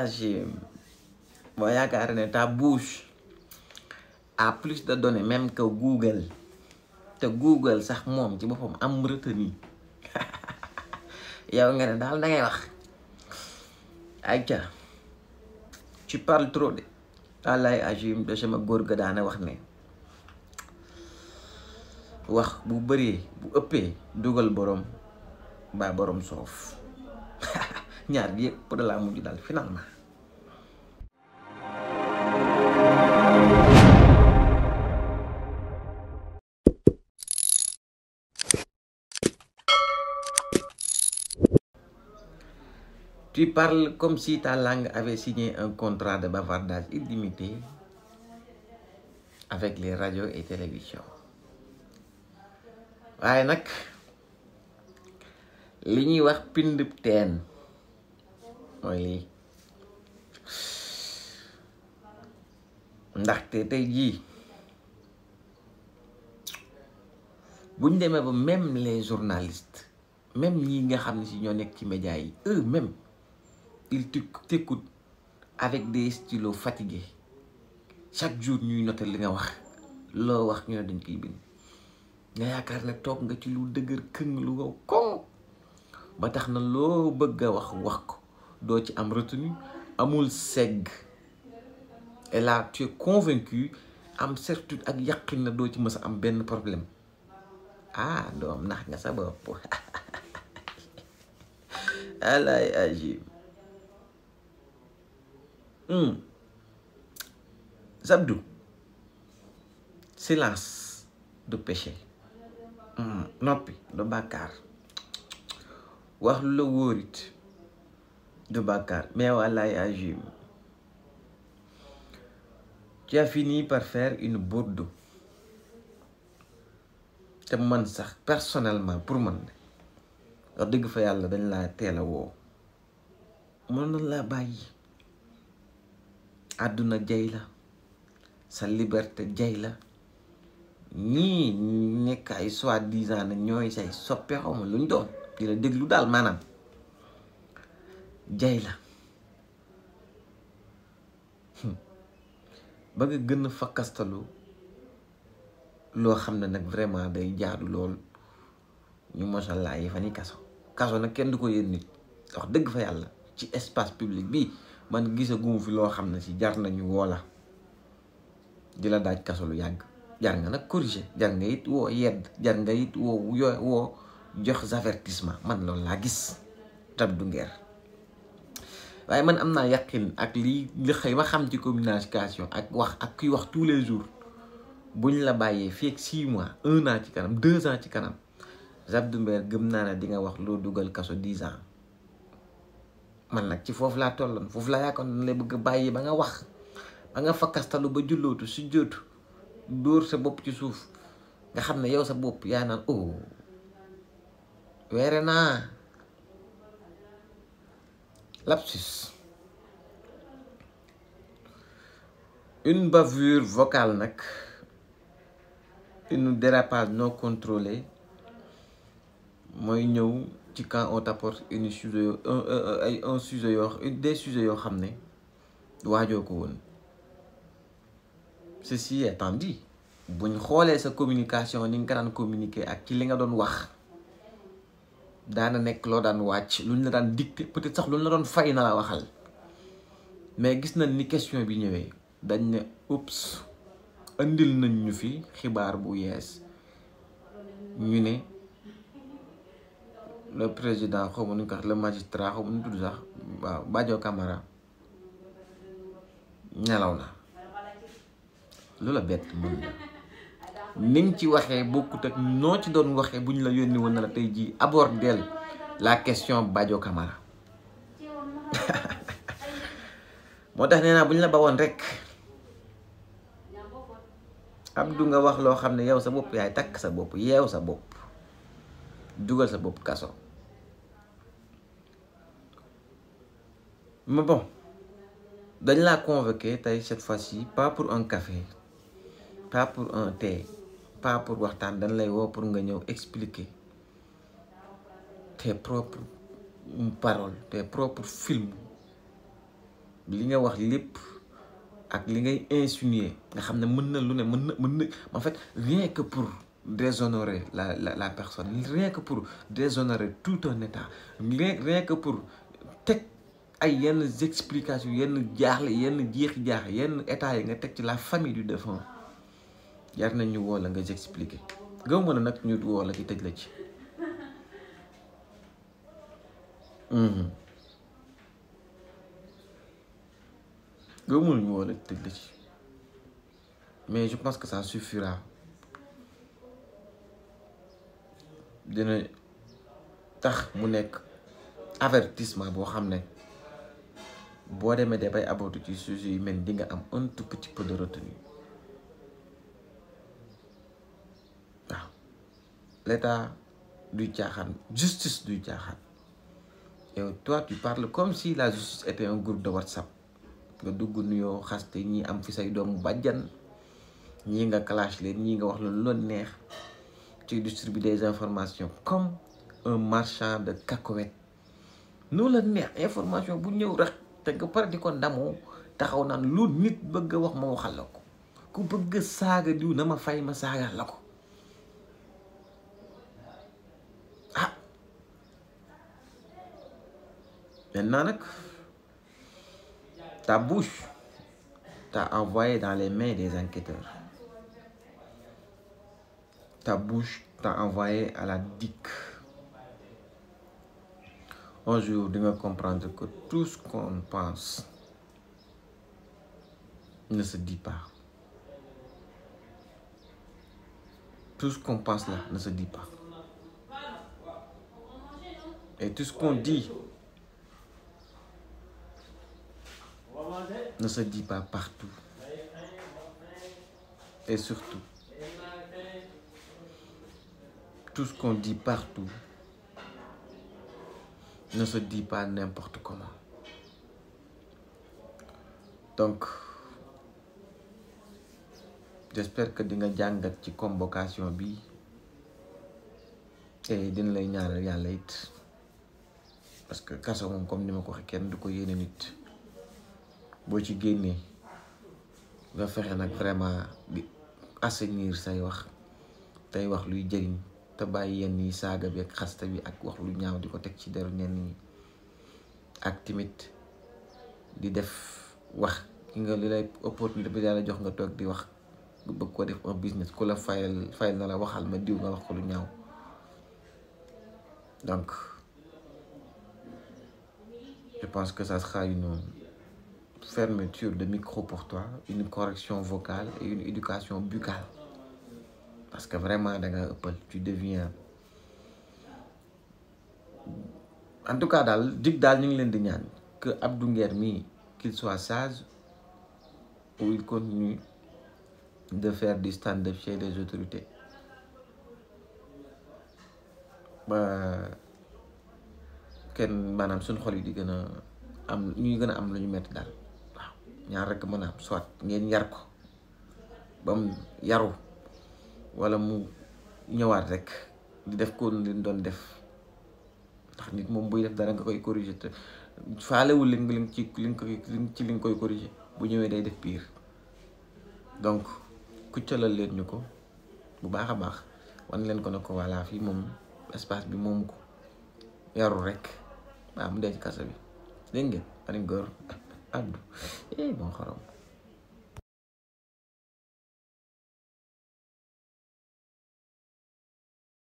Hachim boo yaakaar ne ta bouche a plus de données même que Google te Google sax moom ci boppam am retenu yow nga ne daal da ngay wax ayca tu parles trop de wallaay Hachim de sama góor ga daana wax ne wax bu bëree bu ëppee dugal borom ba borom soof ñaar bi yëpp da laa mujj daal finalement. Tu parles comme si ta langue avait signé un contrat de bavardage illimité avec les radios et télévisions. waaye nag li ñuy wax pindub teen mooy lii ndaxte tey jii buñ demee ba même les journalistes même ñi nga xam ne si ñoo nekk ci médias yi eux-mêmes ils t'écoutent avec des stylos fatigués chaque jour ñuy noter li nga wax loo wax ñu ne dañ koy bind nga yaakaar ne toog nga ci lu dëgër këng lu wow koŋ ba tax na loo bëgg a wax ko doo ci am retenu amul segg et là tu es convaincu am certitude ak yaqin na doo ci mës a am benn problème ah doom nax nga sa bopp alay Hachim Zabdou silence du péché noppi du bàkkaar wax lu la wóorit du bàkkaar mais wallaay Hachim tu as fini par faire une bourde te man sax personnellement pour man wax dëgg fa yàlla dañ laa teel a woo mën na laa bàyyi àdduna jay la sa liberté jay la ñii nekk ay soi-disant ne ñooy say soppe xaw ma lu ñu doon di la déglu daal maanaam jay la ba nga gën a fakkastalu loo xam ne nag vraiment day jaadu lool ñu mosal laa yi fa ni kaso nag kenn du ko yéen nit wax dëgg fa yàlla ci espace public bi man gisaguma fi loo xam ne si jar nañu woo la di la daaj kaso lu yàgg jar nga nag corriger jar nga it woo yedd jar nga it woo jox avertissement man loolu laa gis Zabdou Nguer waaye man am naa yaqin ak li xëy ma xam ci communication ak wax ak kuy wax tous les jours buñ la bàyyee fii ak 6 mois 1 an ci kanam 2 ans ci kanam Zabdou Nguer gëm naa ne di nga wax loo dugal kaso 10 ans man nag ci foofu laa tolloon foofu laa yaakaar ne lay bëgg bàyyi ba nga wax ba nga fakkastalu ba jullootu su jootu dóor sa bopp ci suuf nga xam ne yow sa bopp yaa naan oh weere naa lapsus une bavure vocale nag une dérapage non contrôlé mooy ñëw ci quand on t'apporte une sujet un sujet yoo des sujets yoo xam ne waajoo ko woon ceci étant dit buñ xoolee sa communication ni nga ko daan communiquer ak ci li nga doon wax daana nekk loo daan wàcc luñ la daan dicté peut-être sax luñ la doon fay na la waxal mais gis nañ ni question bi ñëwee dañ ne oups andil nañ ñu fi xibaar bu yees ñu ne le président xaw ma nu ko le magistrat xaw ma nu tudd sax waaw Badio Camara nelaw na lu la bett mën na ni nga ci waxee bokkut ak noo ci doon waxee bu ñu la yónni woon na la tey jii abordel la question Badio Camara moo tax nee naa bu ñu la bawoon rek Abdou nga wax loo xam ne yow sa bopp yaay takk sa bopp yeew sa bopp dugal sa bopp kaso mais bon dañ laa convoqué tey cette fois-ci pas pour un café pas pour un thé pas pour waxtaan dañ lay woo pour nga ñëw expliquer tes propres paroles tes propres films li nga wax lépp ak li ngay insinuer nga xam ne mën na lu ne mën na en fait rien que pour déshonorer la personne, rien que pour déshonorer tout un état, rien que pour teg ay yenn explications yenn jaaxle yenn jeexi jaax yenn état yi nga teg ci la famille du défunt jar nañu woo la nga expliquer gëw mën a nag ñu woo la ci tëj la ci gëw mën ñu woo la ci tëj la ci mais je pense que ça suffira dina tax mu nekk avertissement boo xam ne boo demee de bay abootu ci sujet yu mel di nga am un tout petit peu de retenue waaw l'état du caaxaan justice du caaxaan yow toi tu parles comme si la justice était un groupe de WhatsApp nga dugg nuyoo xaste ñi am fi say doomu bàjjan ñii nga clash leen ñii nga wax lu neex tu distribues des informations comme un marchand de cacahuètes noonu la neex information bu ñëw rek te nga pare di ko ndamoo taxaw naan lu nit bëgg a wax ma waxal la ko ku bëgg saaga diw na ma fay ma saagal la ko ah maintenant nag ta bouche t'a envoyé dans les mains des enquêteurs. Ta bouche t'a envoyé à la DIC. Un jour, tu vas comprendre que tout ce qu'on pense ne se dit pas. Tout ce qu'on pense là ne se dit pas. Et tout ce qu'on dit ne se dit pas partout. Et surtout, tout ce qu'on dit partout ne se dit pas n'importe comment. Donc, j'espère que di nga jàngat ci convocation bi et dina lay ñaanal yàlla it parce que kaso moom comme ni ma ko waxee kenn du ko yéene nit boo ci génnee nga fexe nag vraiment di assainir say wax tey wax luy jëriñ te bàyyi yenn yi saaga bi ak xasta bi ak wax lu ñaaw di ko teg ci deru ñenn ñi ak timit di def wax ki nga li lay opportunité bi yàlla jox nga toog di wax bëgg ko def un business ku la fayal na la waxal ma diw nga wax ko lu ñaaw. Donc je pense que ça sera une fermeture de micro pour toi, une correction vocale et une éducation buccale. Parce que vraiment, tu deviens... En tout cas, que Abdou Nguer, qu'il soit sage ou il continue de faire du stand-up chez les autorités. Kenn maanaam suñ xol yi di gën a am ñuy gën a am lu ñu metti daal waaw ñaar rek mën a am soit ngeen yar ko ba mu yaru wala mu ñëwaat rek di def ko leen doon def ndax nit moom buy def dara nga koy corriger te faalewul li nga koy corriger bu ñëwee day def pire. Donc kuccalal leen ñu ko bu baax a baax wan leen ko ne ko voilà fii moom espace bi moomu ko yaru rek waaw mu dee ci kaso bi dégg ngeen ani góor Abdou bon xorom